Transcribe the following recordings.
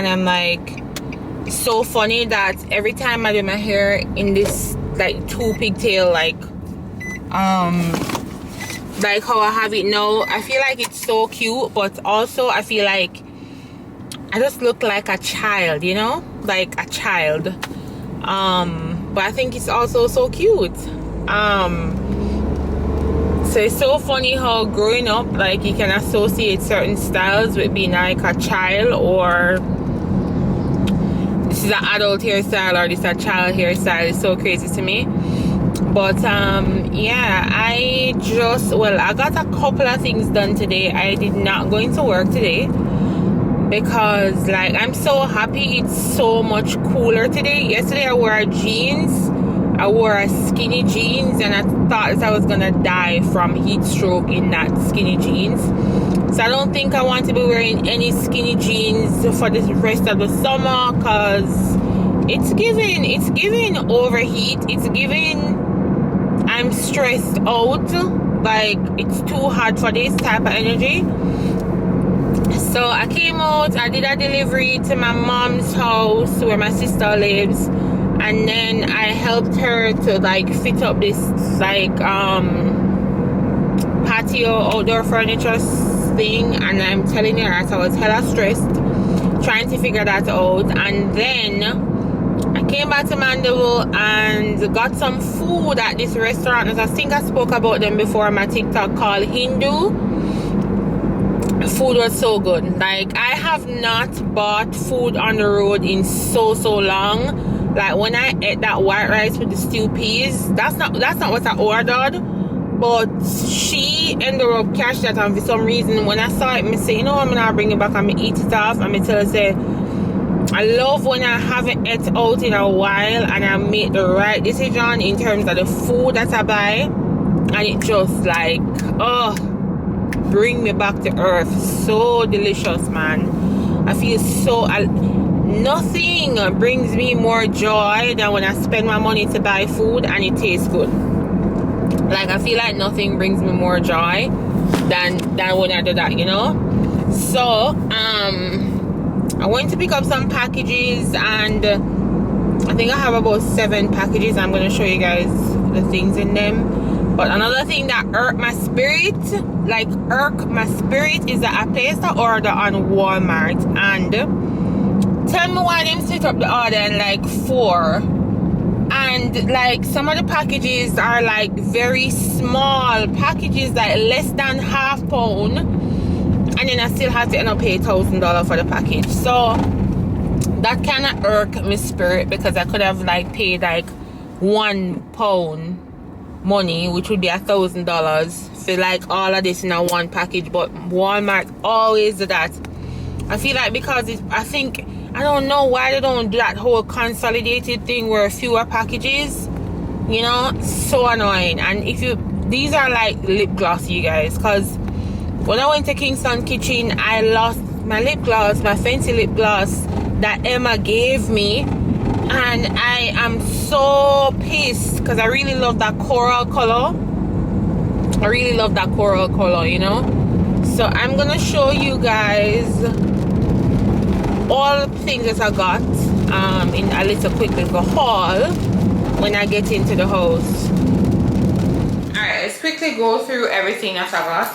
And I'm like, it's so funny that every time I do my hair in this like 2 pigtail like how I have it now, I feel like it's so cute, but also I feel like I just look like a child, you know, like a child. But I think it's also so cute. So it's so funny how growing up, like, you can associate certain styles with being like a child, or this is an adult hairstyle or this is a child hairstyle. It's so crazy to me. But yeah, I got a couple of things done today. I did not go into work today because, like, I'm so happy it's so much cooler today. Yesterday I wore jeans. I wore a skinny jeans and I thought that I was gonna die from heat stroke in that skinny jeans. So I don't think I want to be wearing any skinny jeans for the rest of the summer, because it's giving overheat. It's giving I'm stressed out, like it's too hot for this type of energy. So I came out, I did a delivery to my mom's house where my sister lives, and then I helped her to like fit up this like patio outdoor furniture thing. And I'm telling you that I was hella stressed trying to figure that out. And then I came back to Mandeville and got some food at this restaurant. As I think I spoke about them before on my TikTok, called Hindu. The food was so good. Like, I have not bought food on the road in so long. Like, when I ate that white rice with the stewed peas, that's not what I ordered. But she ended up catching that, and for some reason when I saw it, I say, you know, I'm gonna bring it back and eat it off. And I tell her, say, I love when I haven't ate out in a while and I make the right decision in terms of the food that I buy, and it just like, oh, bring me back to earth. So delicious, man. I feel so nothing brings me more joy than when I spend my money to buy food and it tastes good. Like, I feel like nothing brings me more joy than when I do that, you know. So I went to pick up some packages, and I think I have about 7 packages. I'm going to show you guys the things in them. But another thing that irked my spirit, is that I placed an order on Walmart, and tell me why them set up the order in like 4. And like, some of the packages are like very small packages, like less than £half pound, and then I still have to end up paying $1,000 for the package. So that kind of irked my spirit, because I could have like paid like £1 money, which would be $1,000 for like all of this in a one package. But Walmart always do that. I feel like because I don't know why they don't do that whole consolidated thing where fewer packages, you know. So annoying. And these are like lip gloss, you guys, because when I went to Kingston Kitchen, I lost my lip gloss, my fancy lip gloss that Emma gave me, and I am so pissed because I really love that coral color. You know. So I'm gonna show you guys all the things that I got in a little quick little haul when I get into the house. Alright, let's quickly go through everything that I got.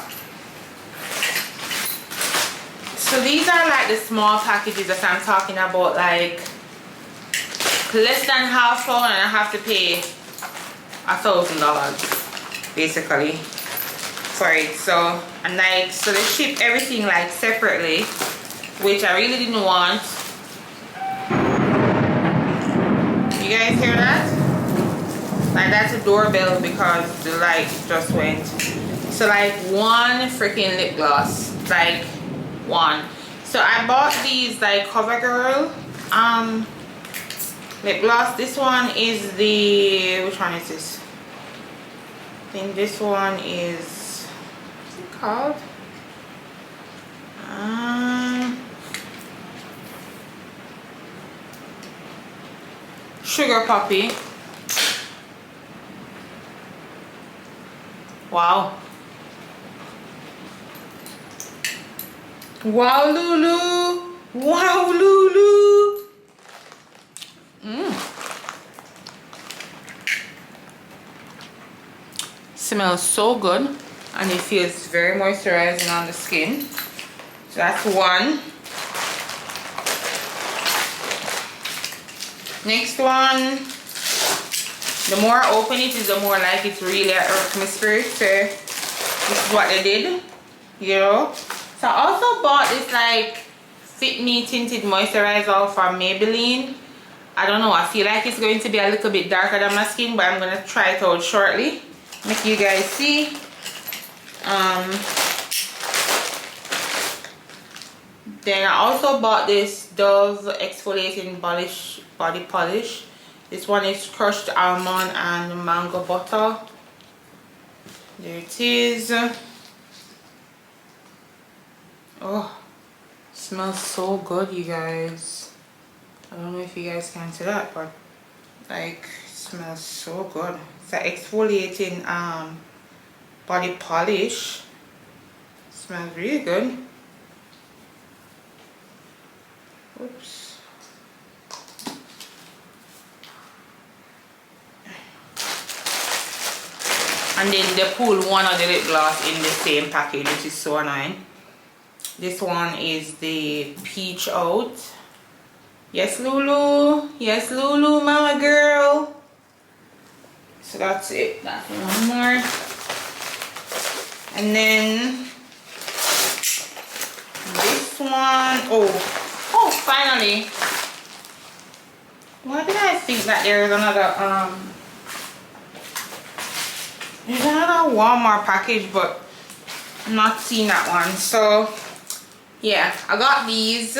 So these are like the small packages that I'm talking about, like less than £half pound, and I have to pay $1,000 basically for it. So, and like, so they ship everything like separately, which I really didn't want. You guys hear that? Like, that's a doorbell because the light just went. So like, one freaking lip gloss, like one. So I bought these like CoverGirl lip gloss. This one is which one is this? I think this one is, what's it called? Sugar Poppy. Wow. Wow, Lulu. Wow, Lulu. smells so good and it feels very moisturizing on the skin. So that's one. Next one, the more I open it is the more like it's really irked my spirit. So this is what they did, you know. So I also bought this like Fit Me tinted moisturizer from Maybelline. I don't know, I feel like it's going to be a little bit darker than my skin, but I'm gonna try it out shortly, make you guys see. Then I also bought this Dove exfoliating body polish. This one is crushed almond and mango butter. There it is. Oh, smells so good, you guys. I don't know if you guys can see that, but like it smells so good. It's an exfoliating body polish. It smells really good. Oops. And then they pull one of the lip gloss in the same package, which is so annoying. This one is the Peach Out. Yes, Lulu. Yes, Lulu, mama girl. So that's it. That's one more. And then this one. Oh, finally. Why did I think that there is another there's another Walmart package, but I'm not seeing that one. So yeah, I got these,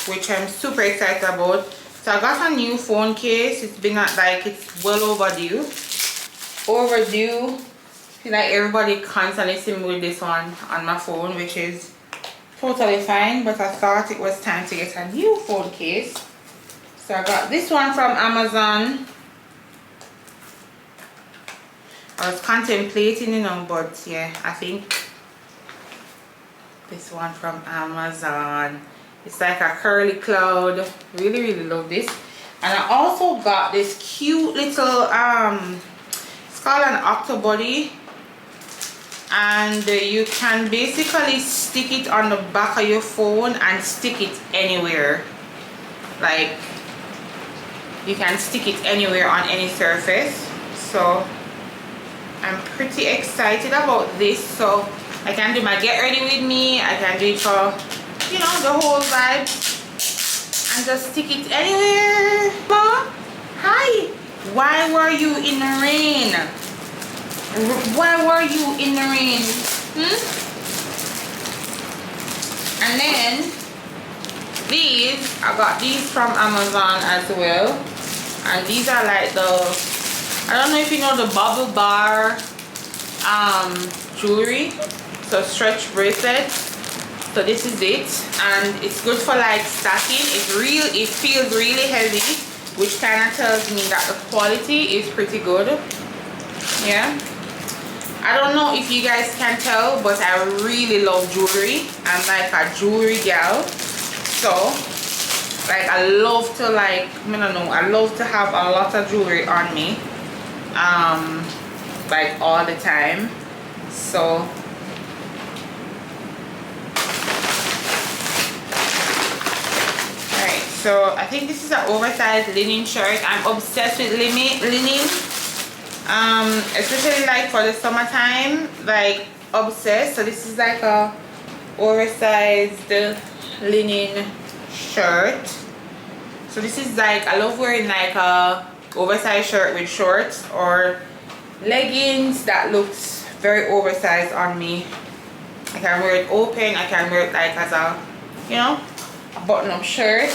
which I'm super excited about. So I got a new phone case. It's been like, it's well overdue. I feel like everybody constantly see me with this one on my phone, which is totally fine, but I thought it was time to get a new phone case. So I got this one from Amazon. I was contemplating, you know, but yeah, I think this one from Amazon. It's like a curly cloud. Really, really love this. And I also got this cute little it's called an octobody, and you can basically stick it on the back of your phone and stick it anywhere. Like, you can stick it anywhere on any surface. So I'm pretty excited about this. So I can do my get ready with me, I can do it for, you know, the whole vibe, and just stick it anywhere. Mom, hi. Why were you in the rain? Why were you in the rain? And then these, I got these from Amazon as well, and these are like the, I don't know if you know the bubble bar jewelry. So stretch bracelet. So this is it, and it's good for like stacking. It feels really heavy, which kind of tells me that the quality is pretty good. Yeah, I don't know if you guys can tell, but I really love jewelry. I'm like a jewelry gal. So like I love to I love to have a lot of jewelry on me, like all the time. So so I think this is an oversized linen shirt. I'm obsessed with linen, especially like for the summertime, like obsessed. So this is like a oversized linen shirt. So this is like, I love wearing like a oversized shirt with shorts or leggings that looks very oversized on me. I can wear it open, I can wear it like as a, you know, a button-up shirt.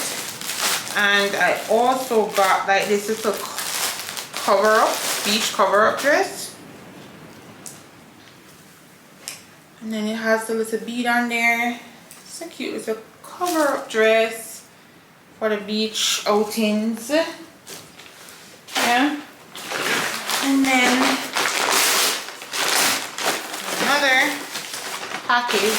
And I also got like this little cover-up, beach cover-up dress. And then it has the little bead on there. It's a cute little cover-up dress for the beach outings. Yeah. And then another package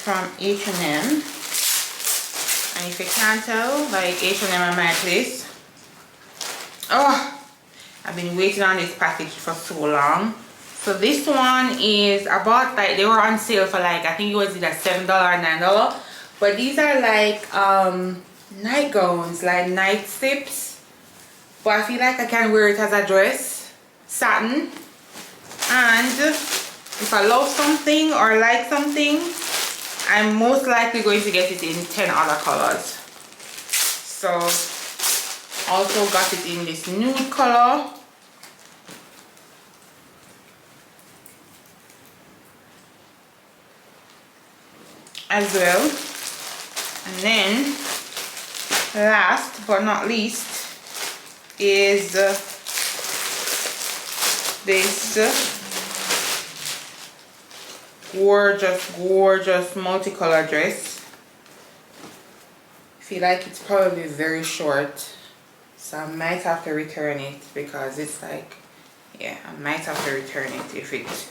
from H&M. And if you can't tell, like H&M are my place. Oh, I've been waiting on this package for so long. So this one is, I bought, like, they were on sale for like, I think it was either $7 or $9. But these are like nightgowns, like night slips. But I feel like I can wear it as a dress. Satin. And if I love something or like something, I'm most likely going to get it in 10 other colors. So also got it in this nude color. As well. And then last but not least is this gorgeous multicolor dress. I feel like it's probably very short, so I might have to return it because it's like, yeah, I might have to return it if it's,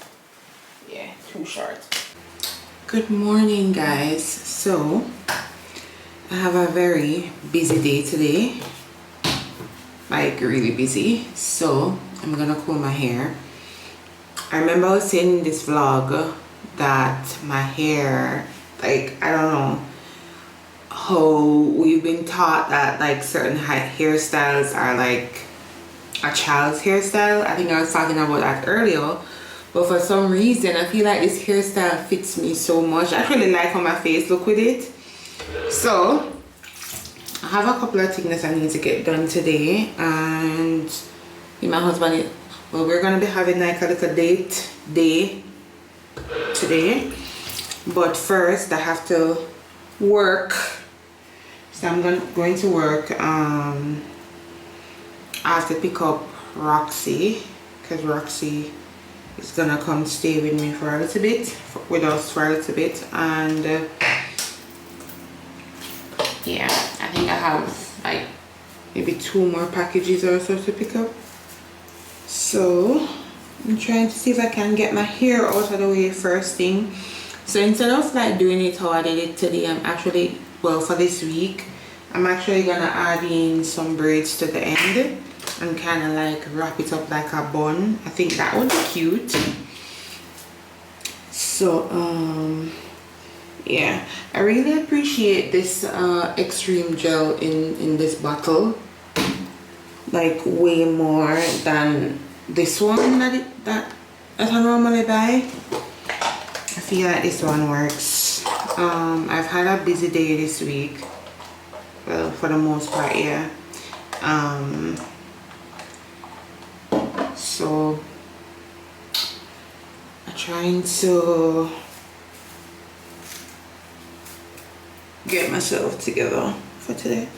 yeah, too short. Good morning, guys. So I have a very busy day today, like really busy. So I'm gonna comb my hair. I remember I was saying in this vlog that my hair, like, I don't know how we've been taught that like certain hairstyles are like a child's hairstyle. I think I was talking about that earlier. But for some reason, I feel like this hairstyle fits me so much. I really like how my face look with it. So I have a couple of things I need to get done today. And my husband, well, we're going to be having like a little date day today. But first, I have to work. So I'm going to work. I have to pick up Roxy. Because Roxy is gonna come stay with me for a little bit, with us for a little bit, and yeah, I think I have like maybe 2 more packages or so to pick up. So I'm trying to see if I can get my hair out of the way first thing. So instead of like doing it how I did it today, I'm actually, well, for this week, I'm actually gonna add in some braids to the end and kind of like wrap it up like a bun. I think that would be cute. So yeah, I really appreciate this extreme gel in this bottle, like way more than this one that I normally buy. I feel like this one works. I've had a busy day this week, well, for the most part, yeah. So I'm trying to get myself together for today.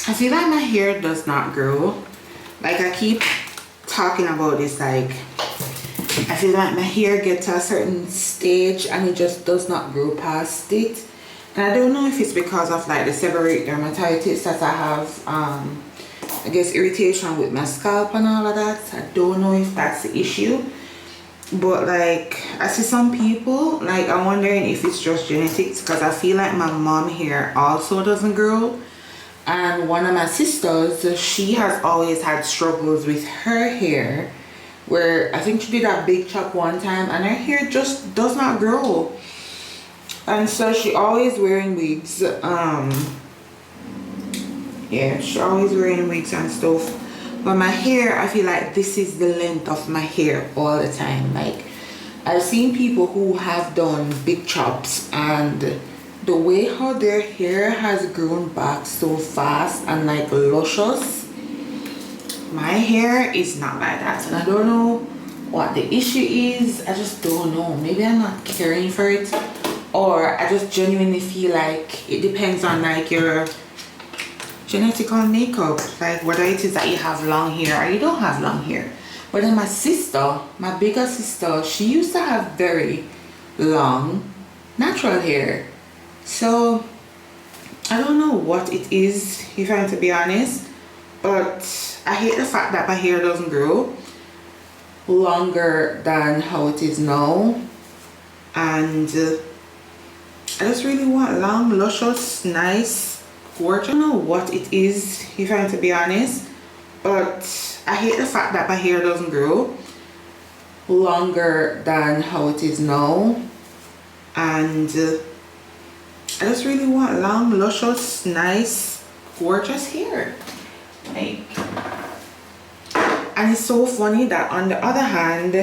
I feel like my hair does not grow. Like I keep talking about this, like I feel like my hair gets to a certain stage and it just does not grow past it. And I don't know if it's because of like the seborrheic dermatitis that I have, I guess irritation with my scalp and all of that. I don't know if that's the issue. But like I see some people, like I'm wondering if it's just genetics, because I feel like my mom hair also doesn't grow. And one of my sisters, she has always had struggles with her hair, where I think she did a big chop one time and her hair just does not grow. And so she always wearing wigs. Yeah, she always wearing wigs and stuff. But my hair, I feel like this is the length of my hair all the time. Like I've seen people who have done big chops, and the way how their hair has grown back so fast and like luscious, my hair is not like that. And I don't know what the issue is. I just don't know. Maybe I'm not caring for it, or I just genuinely feel like it depends on like your genetical makeup, like whether it is that you have long hair or you don't have long hair. But then my sister, my bigger sister, she used to have very long natural hair. So I don't know what it is, if I'm to be honest, but I hate the fact that my hair doesn't grow longer than how it is now. And I just really want long, luscious, nice, gorgeous. I don't know what it is, if I'm to be honest, but I hate the fact that my hair doesn't grow longer than how it is now. And I just really want long, luscious, nice, gorgeous hair. Like, and it's so funny that on the other hand,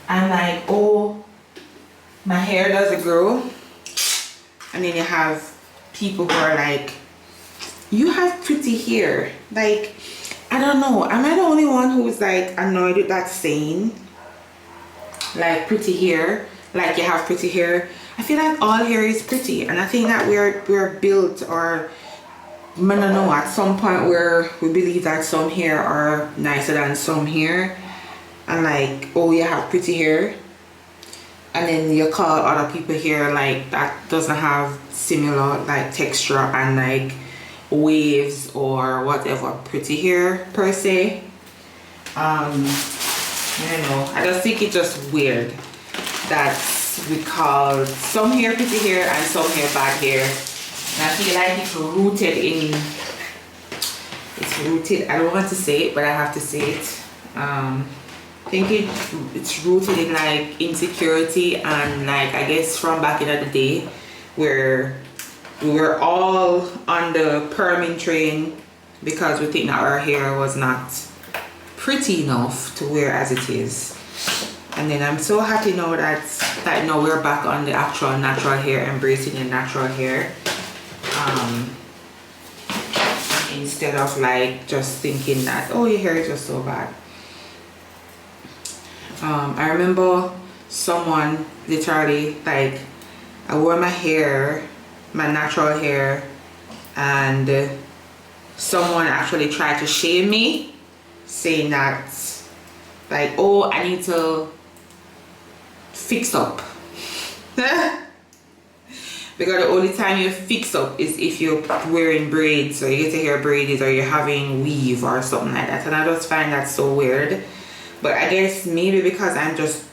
I'm like, oh, my hair doesn't grow. And then you have people who are like, you have pretty hair. Like, I don't know, am I the only one who's like annoyed with that saying? Like pretty hair, like you have pretty hair. I feel like all hair is pretty, and I think that we're built, or I don't know, at some point where we believe that some hair are nicer than some hair, and like, oh, you have pretty hair, and then you call other people hair like that doesn't have similar like texture and like waves or whatever pretty hair per se. I don't know, I just think it's just weird that we call some hair pretty hair and some hair bad hair. And I feel like it's rooted, I don't want to say it, but I have to say it. I think it's rooted in like insecurity, and like I guess from back in the day where we were all on the perming train because we think that our hair was not pretty enough to wear as it is. And then I'm so happy now that now we're back on the actual natural hair, embracing the natural hair, instead of like just thinking that, oh, your hair is just so bad. I remember someone literally, like, I wore my hair, my natural hair, and someone actually tried to shame me, saying that like, oh, I need to fix up. Because the only time you fix up is if you're wearing braids, or you get your hair braided, or you're having weave or something like that. And I just find that so weird. But I guess maybe because I'm just,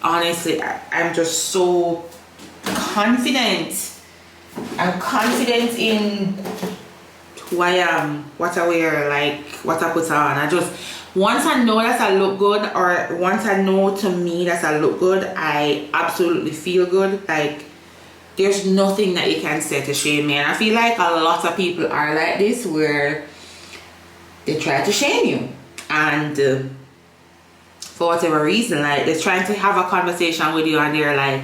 honestly, I'm just so confident. I'm confident in who I am, what I wear, like what I put on. I just, once I know that I look good, or once I know to me that I look good, I absolutely feel good. Like, there's nothing that you can say to shame me. And I feel like a lot of people are like this, where they try to shame you, and for whatever reason, like they're trying to have a conversation with you, and they're like,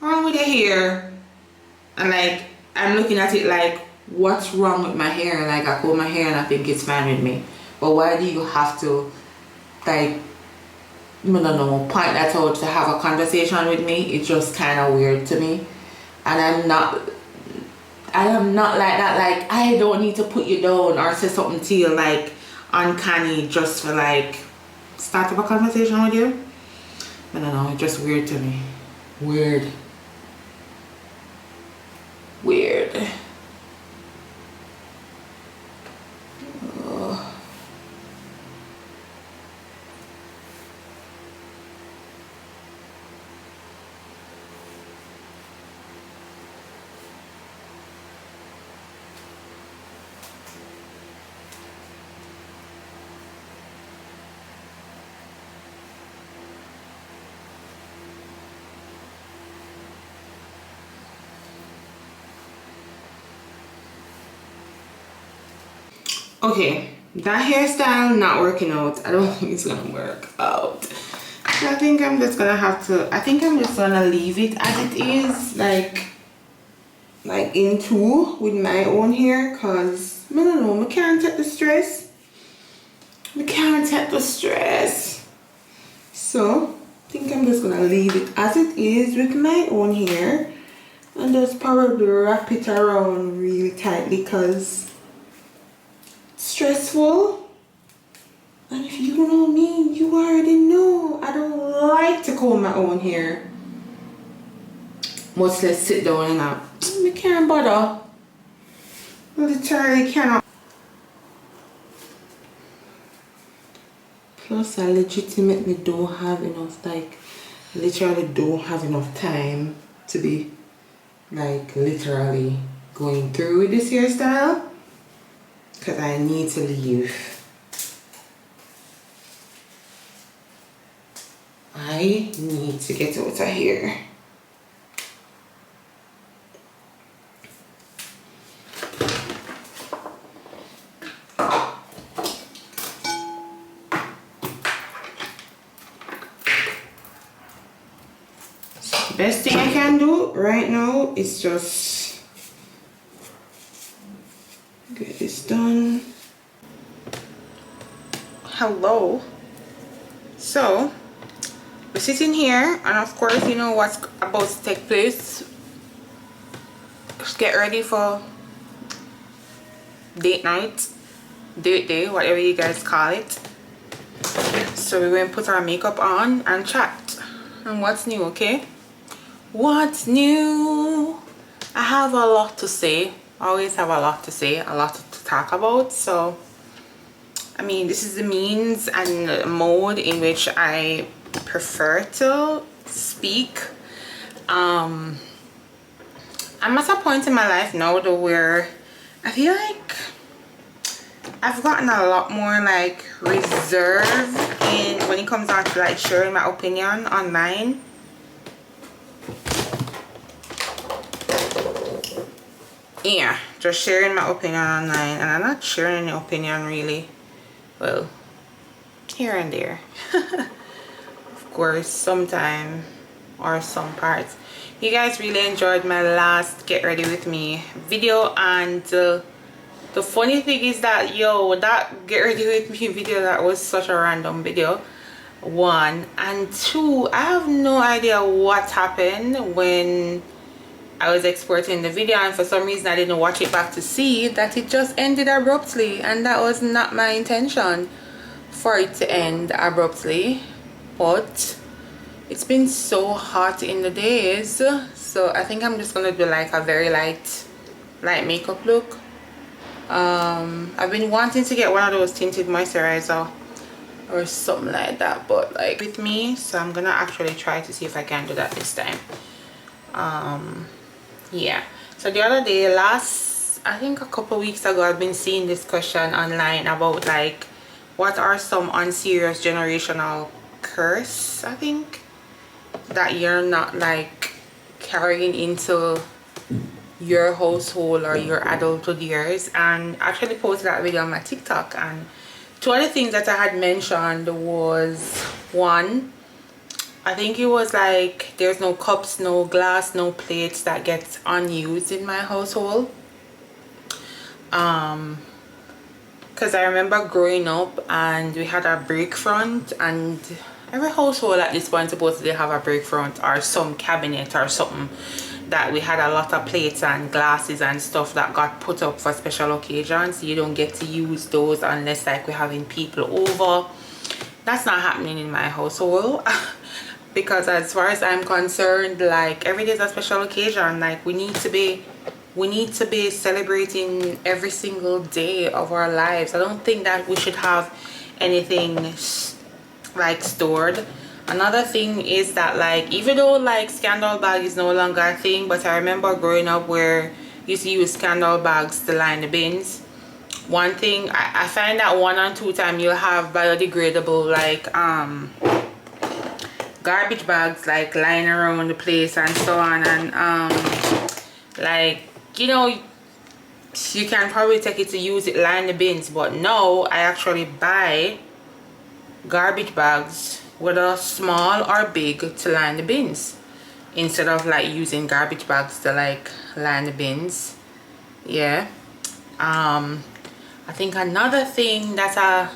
wrong with your hair? And like, I'm looking at it like, what's wrong with my hair? Like, I comb my hair and I think it's fine with me. But why do you have to, like, I don't know, point that out to have a conversation with me? It's just kind of weird to me. And I am not like that. Like, I don't need to put you down or say something to you like uncanny just for like start up a conversation with you. I don't know, it's just weird to me. Weird. Okay, that hairstyle not working out. I don't think it's gonna work out. So I think I'm just gonna have to, I think I'm just gonna leave it as it is, like in two with my own hair, cause I don't know, I can't take the stress. I can't take the stress. So I think I'm just gonna leave it as it is with my own hair and just probably wrap it around really tightly because it's stressful. And if you know me, you already know I don't like to comb my own hair. Much less sit down and I can't bother. Literally cannot. Plus I legitimately don't have enough, like literally don't have enough time to be like literally going through with this hairstyle because I need to leave. I need to get out of here. Best thing I can do right now is just get this done. Hello. So we're sitting here and of course you know what's about to take place. Just get ready for date night, date day, whatever you guys call it. So we're going to put our makeup on and chat. And what's new, okay? What's new? I have a lot to say. I always have a lot to say, a lot to talk about. So I mean, this is the means and mode in which I prefer to speak. I'm at a point in my life now though where I feel like I've gotten a lot more like reserved in when it comes down to like sharing my opinion online. Yeah, just sharing my opinion online, and I'm not sharing any opinion really, well, here and there. Of course, sometime or some parts. You guys really enjoyed my last get ready with me video, and the funny thing is that that get ready with me video, that was such a random video, one, and two, I have no idea what happened when I was exporting the video, and for some reason I didn't watch it back to see that it just ended abruptly, and that was not my intention for it to end abruptly. But it's been so hot in the days, so I think I'm just gonna do like a very light makeup look. I've been wanting to get one of those tinted moisturizer or something like that, but like with me, so I'm gonna actually try to see if I can do that this time. Yeah, so the other day, I think a couple weeks ago, I've been seeing this question online about like what are some unserious generational curse, I think, that you're not like carrying into your household or your adulthood years. And I actually posted that video on my TikTok, and two of the things that I had mentioned was, one, I think it was like there's no cups, no glass, no plates that gets unused in my household. Because I remember growing up and we had a brick front, and every household at this point supposedly have a brick front or some cabinet or something that we had a lot of plates and glasses and stuff that got put up for special occasions. You don't get to use those unless like we're having people over. That's not happening in my household. Because as far as I'm concerned, like every day is a special occasion. Like we need to be celebrating every single day of our lives. I don't think that we should have anything like stored. Another thing is that like even though like scandal bag is no longer a thing, but I remember growing up where you used to use scandal bags to line the bins. One thing I find that 1 and 2 time you'll have biodegradable like garbage bags like lying around the place and so on, and like, you know, you can probably take it to use it, line the bins, but no, I actually buy garbage bags, whether small or big, to line the bins instead of like using garbage bags to like line the bins. Yeah. I think another thing that I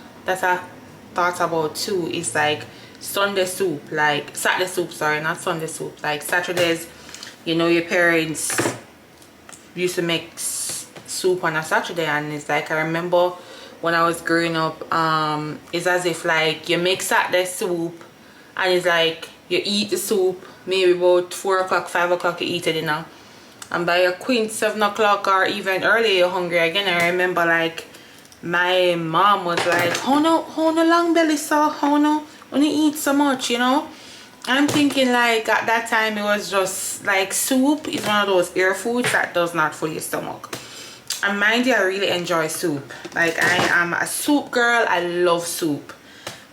thought about too is like Sunday soup, like Saturday soup, sorry, not Sunday soup, like Saturdays, you know, your parents used to make soup on a Saturday, and it's like, I remember when I was growing up, it's as if like you make Saturday soup and it's like you eat the soup maybe about 4 o'clock, 5 o'clock, you eat it, you know, and by a quint 7 o'clock or even earlier you're hungry again. I remember like my mom was like, how no long belly, so how no when you eat so much, you know. I'm thinking like at that time it was just like soup is one of those air foods that does not fill your stomach. And mind you, I really enjoy soup. Like I am a soup girl. I love soup.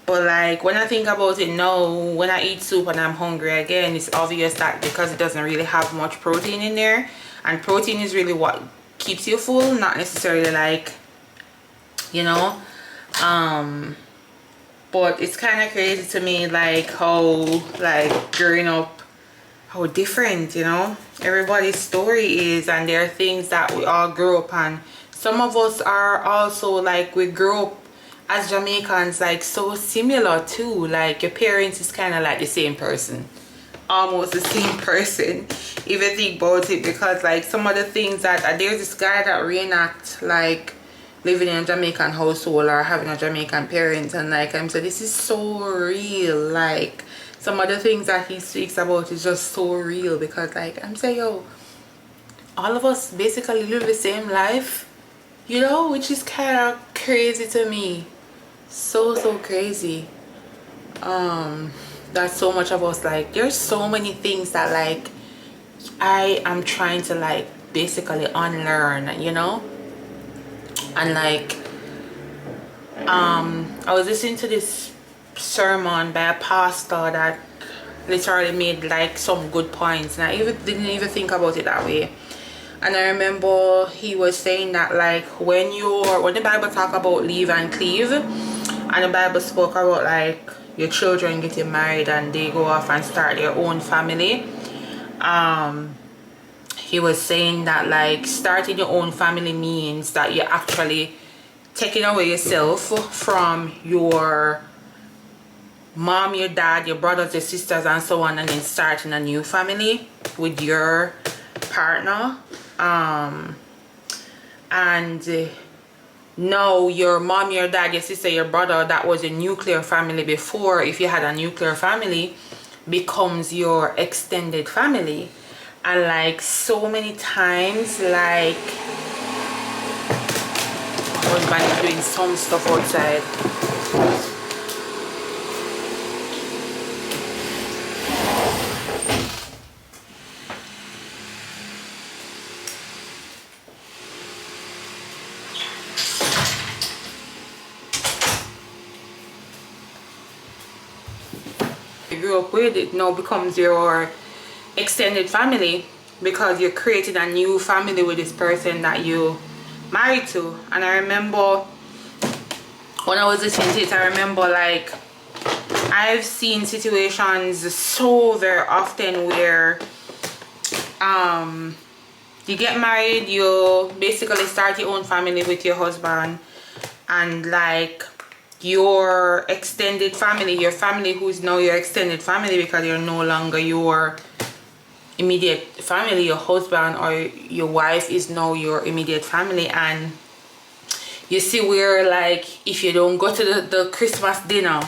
But like when I think about it now, when I eat soup and I'm hungry again, it's obvious that because it doesn't really have much protein in there, and protein is really what keeps you full, not necessarily like, you know. But it's kind of crazy to me like how like growing up, how different, you know, everybody's story is, and there are things that we all grew up on. Some of us are also like, we grew up as Jamaicans like so similar too, like your parents is kind of like the same person, almost the same person if you think about it, because like some of the things that there's this guy that reenact like living in a Jamaican household or having a Jamaican parent, and like I'm saying, this is so real. Like some of the things that he speaks about is just so real, because like I'm saying, yo, all of us basically live the same life, you know, which is kind of crazy to me. So crazy. That so much of us, like there's so many things that like I am trying to like basically unlearn, you know. And like I was listening to this sermon by a pastor that literally made like some good points, and I didn't even think about it that way. And I remember he was saying that like when the Bible talk about leave and cleave, and the Bible spoke about like your children getting married and they go off and start their own family, he was saying that like starting your own family means that you're actually taking away yourself from your mom, your dad, your brothers, your sisters, and so on, and then starting a new family with your partner. And now your mom, your dad, your sister, your brother, that was a nuclear family before, if you had a nuclear family, becomes your extended family. And like so many times, like my husband is doing some stuff outside. You grew up with, it now becomes your extended family, because you're creating a new family with this person that you married to. And I remember when I was listening to it, I remember like I've seen situations so very often where you get married, you basically start your own family with your husband, and like your extended family, your family who's now your extended family because you're no longer your immediate family, your husband or your wife is now your immediate family. And you see where like if you don't go to the Christmas dinner,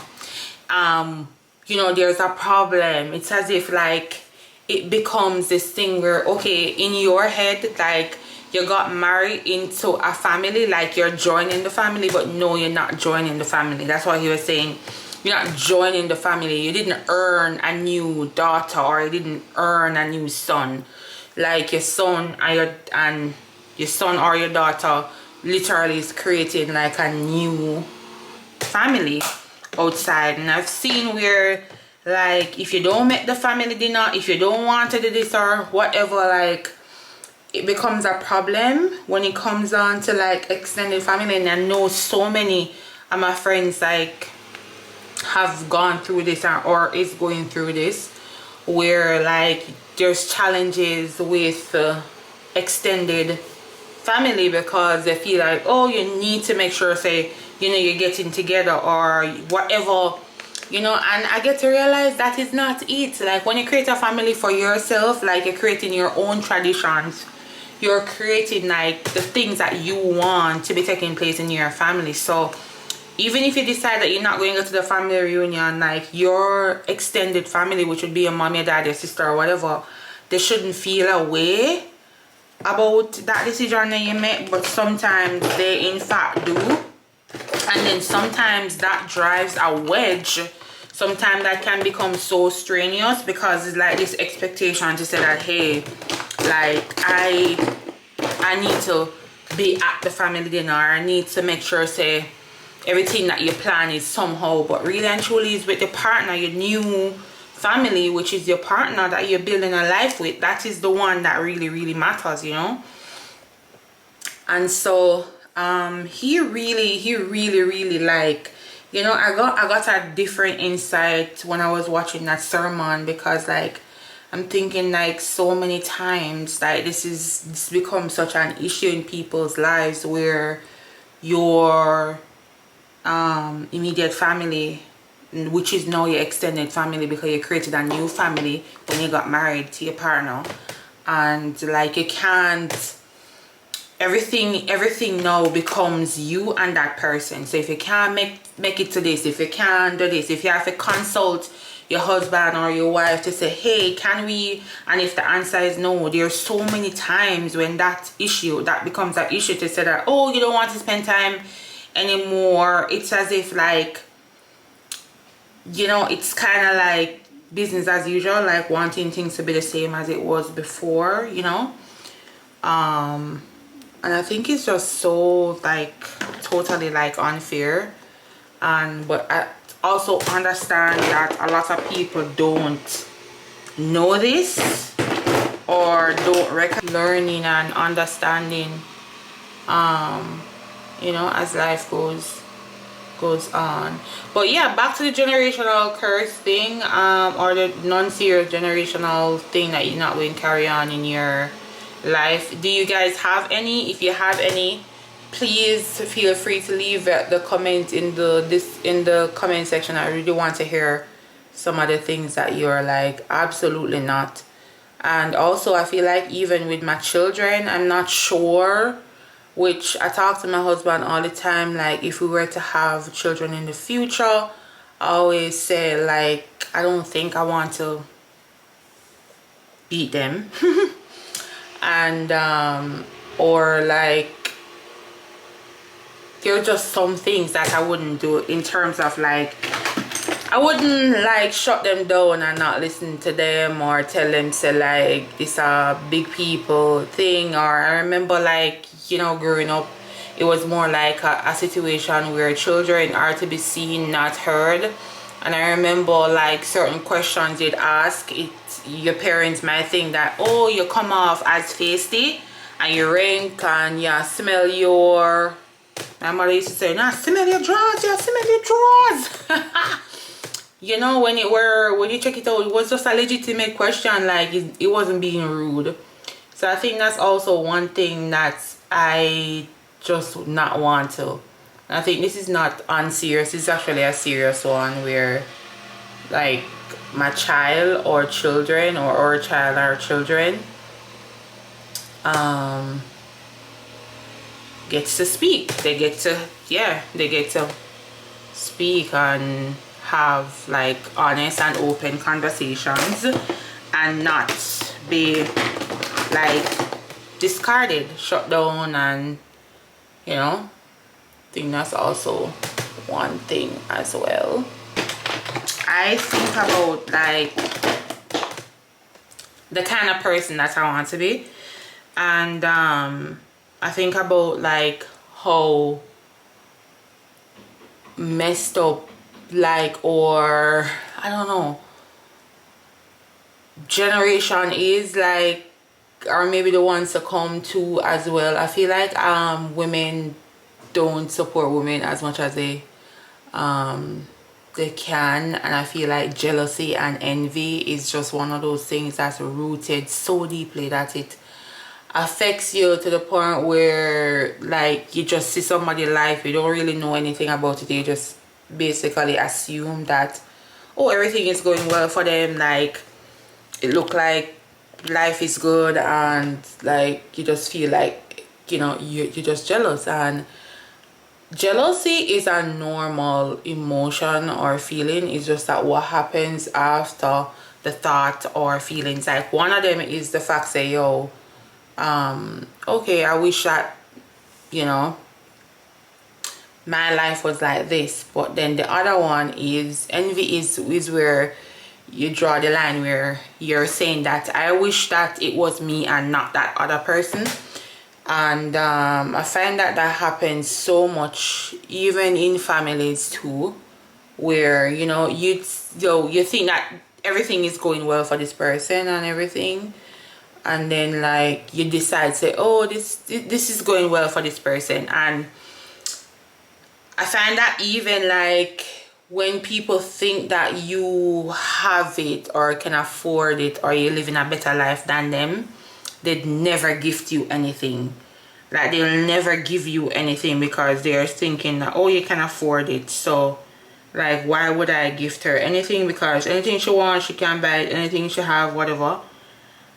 you know, there's a problem. It's as if like it becomes this thing where, okay, in your head, like you got married into a family, like you're joining the family, but no, you're not joining the family. That's what he was saying. You're not joining the family. You didn't earn a new daughter, or you didn't earn a new son. Like your son and your son or your daughter literally is creating like a new family outside. And I've seen where like if you don't make the family dinner, if you don't want to do this or whatever, like it becomes a problem when it comes on to like extended family. And I know so many of my friends like have gone through this or is going through this, where like there's challenges with extended family because they feel like, oh, you need to make sure, say, you know, you're getting together or whatever, you know. And I get to realize that is not it. Like when you create a family for yourself, like you're creating your own traditions, you're creating like the things that you want to be taking place in your family. So even if you decide that you're not going to go to the family reunion, like your extended family, which would be your mom, your dad, your sister, or whatever, they shouldn't feel a way about that decision that you make. But sometimes they in fact do. And then sometimes that drives a wedge. Sometimes that can become so strenuous because it's like this expectation to say that, hey, like I need to be at the family dinner. I need to make sure, say, everything that you plan is somehow, but really and truly is with your partner, your new family, which is your partner that you're building a life with. That is the one that really matters, you know. And so he really like, you know, I got a different insight when I was watching that sermon, because like I'm thinking like so many times like this becomes such an issue in people's lives, where your immediate family, which is now your extended family, because you created a new family when you got married to your partner, and like you can't, everything now becomes you and that person. So if you can't make it to this, if you can't do this, if you have to consult your husband or your wife to say, hey, can we, and if the answer is no, there's so many times when that becomes an issue to say that, oh, you don't want to spend time anymore. It's as if like, you know, it's kind of like business as usual, like wanting things to be the same as it was before, you know. And I think it's just so like totally like unfair. And but I also understand that a lot of people don't know this or don't recognize learning and understanding, you know, as life goes on. But yeah, back to the generational curse thing, or the non-serious generational thing that you're not going to carry on in your life. Do you guys have any? If you have any, please feel free to leave the comment in the comment section. I really want to hear some of the things that you're like absolutely not. And also I feel like even with my children, I'm not sure, which I talk to my husband all the time, like if we were to have children in the future, I always say like I don't think I want to beat them. And or like there are just some things that I wouldn't do, in terms of like I wouldn't like shut them down and not listen to them or tell them say like this a big people thing. Or I remember like, you know, growing up, it was more like a situation where children are to be seen, not heard. And I remember like certain questions you'd ask, your parents might think that, oh, you come off as feisty and you rank and you smell your, my mother used to say, nah, smell your drawers, yeah, smell your drawers. You know, when you check it out, it was just a legitimate question, like it wasn't being rude. So I think that's also one thing that I just would not want to. I think this is not unserious, it's actually a serious one, where like my child or children or our child or children gets to speak. They get to speak and have like honest and open conversations and not be like discarded, shut down. And you know, I think that's also one thing as well. I think about like the kind of person that I want to be, and I think about like how messed up, like, or I don't know, generation is like or maybe the ones to come to as well. I feel like women don't support women as much as they can, and I feel like jealousy and envy is just one of those things that's rooted so deeply that it affects you to the point where like you just see somebody's life, you don't really know anything about it, you just basically assume that, oh, everything is going well for them, like it look like life is good, and like you just feel like, you know, you're just jealous. And jealousy is a normal emotion or feeling. It's just that what happens after the thought or feelings, like one of them is the fact say, yo, okay, I wish that, you know, my life was like this. But then the other one is envy, is where you draw the line where you're saying that I wish that it was me and not that other person. And I find that happens so much even in families too, where, you know, you think that everything is going well for this person and everything, and then like you decide, say, oh, this is going well for this person. And I find that even like when people think that you have it or can afford it or you're living a better life than them, they'd never gift you anything. Like they'll never give you anything because they're thinking that, oh, you can afford it, so like why would I gift her anything? Because anything she wants, she can buy it, anything she have, whatever.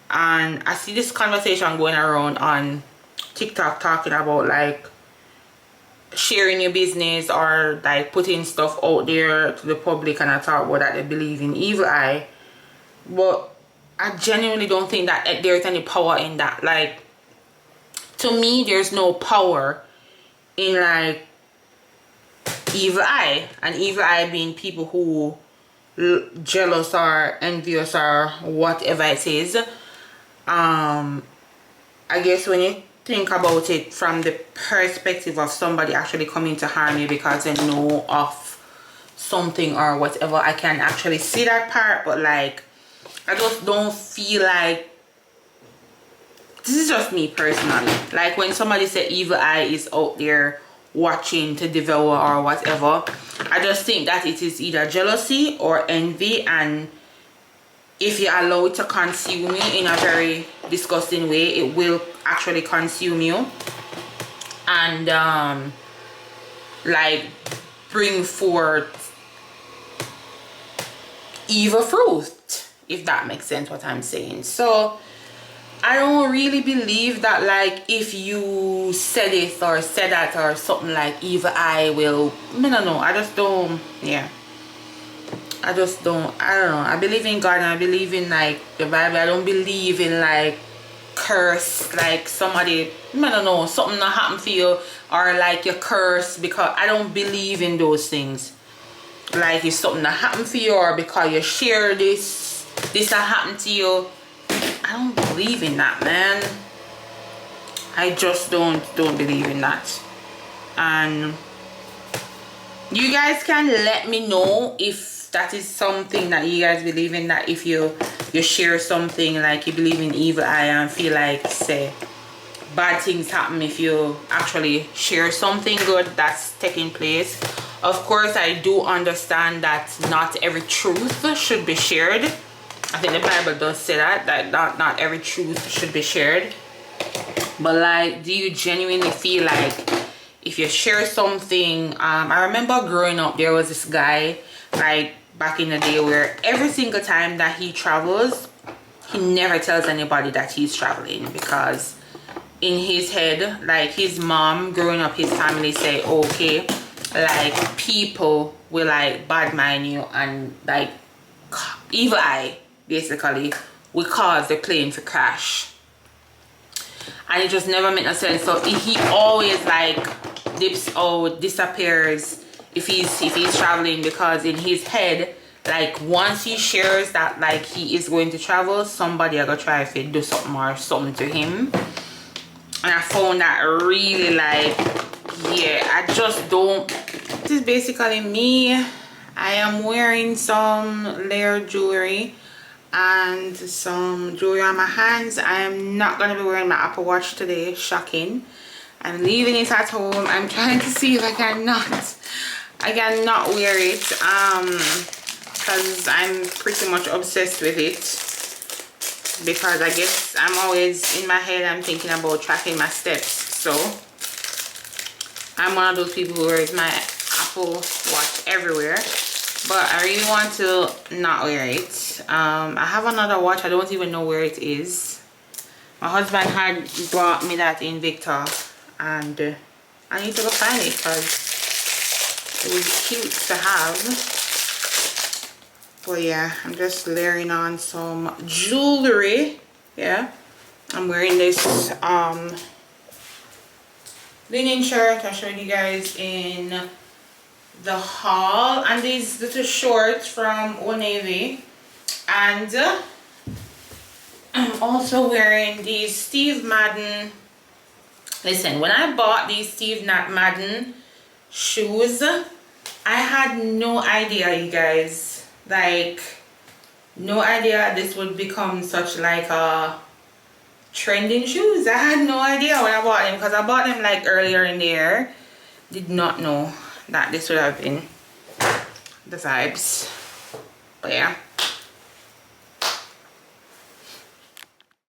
And I see this conversation going around on TikTok talking about like sharing your business or like putting stuff out there to the public, and I talk about that they believe in evil eye. But I genuinely don't think that there's any power in that. Like, to me, there's no power in like evil eye, and evil eye being people who jealous or envious or whatever it is. I guess when you think about it from the perspective of somebody actually coming to harm you because they know of something or whatever, I can actually see that part. But like, I just don't feel like, this is just me personally, like when somebody say evil eye is out there watching to devour or whatever, I just think that it is either jealousy or envy, and if you allow it to consume you in a very disgusting way, it will actually consume you and like bring forth evil fruit, if that makes sense what I'm saying. So I don't really believe that like if you said it or said that or something like evil eye will, I don't know, I just don't, yeah, I just don't, I don't know. I believe in God and I believe in like the Bible. I don't believe in like curse, like somebody, I don't know, something that happened for you or like you curse, because I don't believe in those things. Like if something that happened for you or because you share this that happened to you, I don't believe in that, man. I just don't believe in that. And you guys can let me know if that is something that you guys believe in, that if you share something like you believe in evil eye and feel like, say, bad things happen if you actually share something good that's taking place. Of course, I do understand that not every truth should be shared. I think the Bible does say that not every truth should be shared. But like, do you genuinely feel like if you share something, I remember growing up, there was this guy like back in the day where every single time that he travels, he never tells anybody that he's traveling, because in his head, like his mom growing up, his family say, okay, like people will like bad mind you and like evil eye basically will cause the plane to crash. And it just never made no sense. So he always like dips out, disappears if he's traveling, because in his head, like once he shares that like he is going to travel, somebody are gonna try to do something or something to him. And I found that really like, yeah, I just don't. This is basically me. I am wearing some layered jewelry. and some jewelry on my hands. I am not going to be wearing my Apple Watch today. Shocking. I'm leaving it at home. I'm trying to see if I cannot wear it because I'm pretty much obsessed with it, because I guess I'm always in my head, I'm thinking about tracking my steps. So I'm one of those people who wears my Apple Watch everywhere, but I really want to not wear it. I have another watch, I don't even know where it is. My husband had brought me that in Victor, and I need to go find it because it was cute to have. But yeah, I'm just layering on some jewelry. Yeah, I'm wearing this linen shirt I showed you guys in the haul, and these little shorts from Old Navy, and I'm also wearing these Steve Madden. Listen, when I bought these Steve Madden shoes, I had no idea, you guys, like no idea this would become such like a trending shoes. I had no idea when I bought them, because I bought them like earlier in the year. Did not know that this would have been the vibes. But yeah,